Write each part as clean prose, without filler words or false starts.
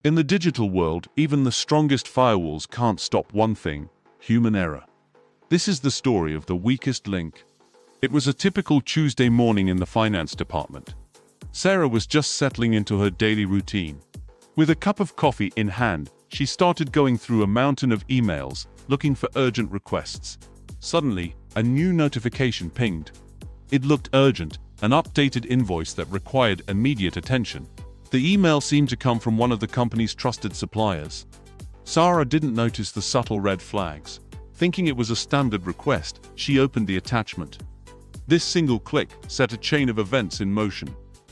In the digital world, even the strongest firewalls can't stop one thing: human error. This is the story of the weakest link. It was a typical Tuesday morning in the finance department. Sarah was just settling into her daily routine. With a cup of coffee in hand, she started going through a mountain of emails, looking for urgent requests. Suddenly, a new notification pinged. It looked urgent, an updated invoice that required immediate attention. The email seemed to come from one of the company's trusted suppliers. Sarah didn't notice the subtle red flags. Thinking it was a standard request, she opened the attachment. This single click set a chain of events in motion.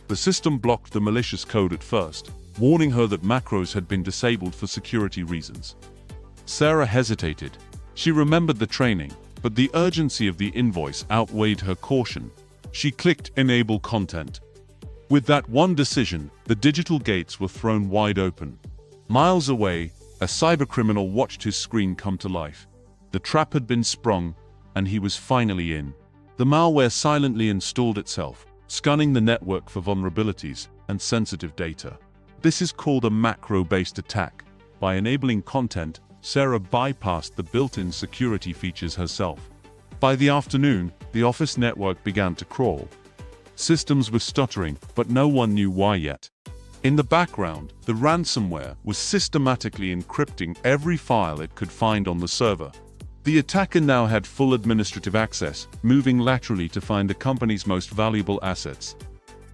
The system blocked the malicious code at first, warning her that macros had been disabled for security reasons. Sarah hesitated. She remembered the training, but the urgency of the invoice outweighed her caution. She clicked Enable Content. With that one decision, the digital gates were thrown wide open. Miles away, a cybercriminal watched his screen come to life. The trap had been sprung, and he was finally in. The malware silently installed itself, scanning the network for vulnerabilities and sensitive data. This is called a macro-based attack. By enabling content, Sarah bypassed the built-in security features herself. By the afternoon, the office network began to crawl. Systems were stuttering, but no one knew why yet. In the background, the ransomware was systematically encrypting every file it could find on the server. The attacker now had full administrative access, moving laterally to find the company's most valuable assets.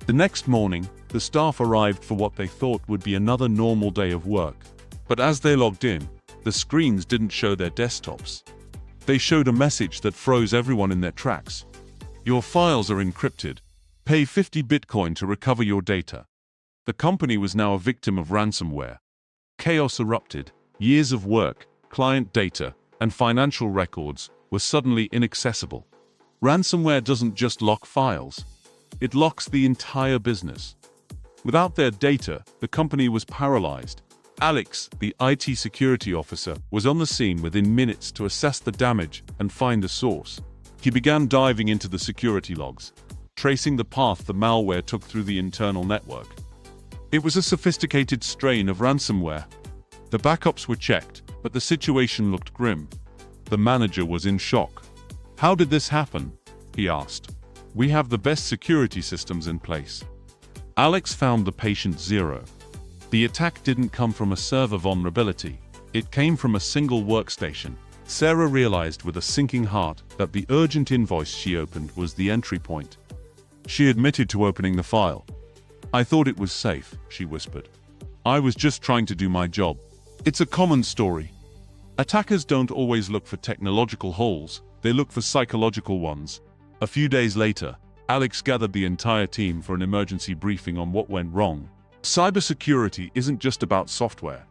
The next morning, the staff arrived for what they thought would be another normal day of work. But as they logged in, the screens didn't show their desktops. They showed a message that froze everyone in their tracks. Your files are encrypted. Pay 50 Bitcoin to recover your data. The company was now a victim of ransomware. Chaos erupted. Years of work, client data, and financial records were suddenly inaccessible. Ransomware doesn't just lock files. It locks the entire business. Without their data, the company was paralyzed. Alex, the IT security officer, was on the scene within minutes to assess the damage and find the source. He began diving into the security logs, tracing the path the malware took through the internal network. It was a sophisticated strain of ransomware. The backups were checked, but the situation looked grim. The manager was in shock. "How did this happen?" he asked. "We have the best security systems in place." Alex found the patient zero. The attack didn't come from a server vulnerability. It came from a single workstation. Sarah realized with a sinking heart that the urgent invoice she opened was the entry point. She admitted to opening the file. "I thought it was safe," she whispered. "I was just trying to do my job." It's a common story. Attackers don't always look for technological holes, they look for psychological ones. A few days later, Alex gathered the entire team for an emergency briefing on what went wrong. Cybersecurity isn't just about software.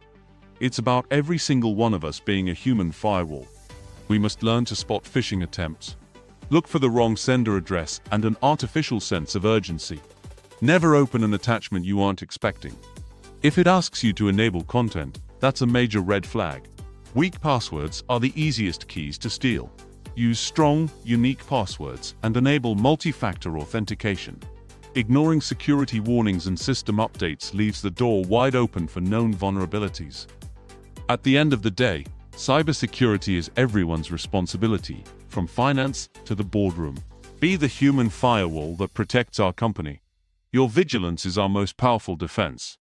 It's about every single one of us being a human firewall. We must learn to spot phishing attempts. Look for the wrong sender address and an artificial sense of urgency. Never open an attachment you aren't expecting. If it asks you to enable content, that's a major red flag. Weak passwords are the easiest keys to steal. Use strong, unique passwords and enable multi-factor authentication. Ignoring security warnings and system updates leaves the door wide open for known vulnerabilities. At the end of the day, cybersecurity is everyone's responsibility, from finance to the boardroom. Be the human firewall that protects our company. Your vigilance is our most powerful defense.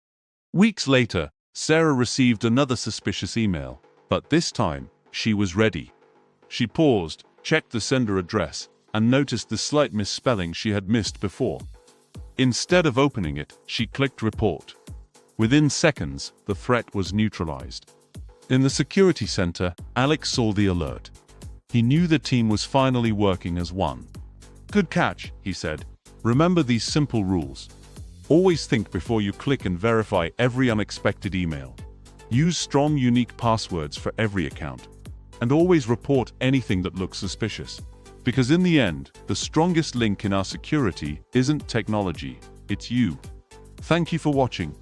Weeks later, Sarah received another suspicious email, but this time, she was ready. She paused, checked the sender address, and noticed the slight misspelling she had missed before. Instead of opening it, she clicked Report. Within seconds, the threat was neutralized. In the security center, Alex saw the alert. He knew the team was finally working as one. "Good catch," he said. "Remember these simple rules. Always think before you click and verify every unexpected email. Use strong, unique passwords for every account. And always report anything that looks suspicious. Because in the end, the strongest link in our security isn't technology, it's you." Thank you for watching.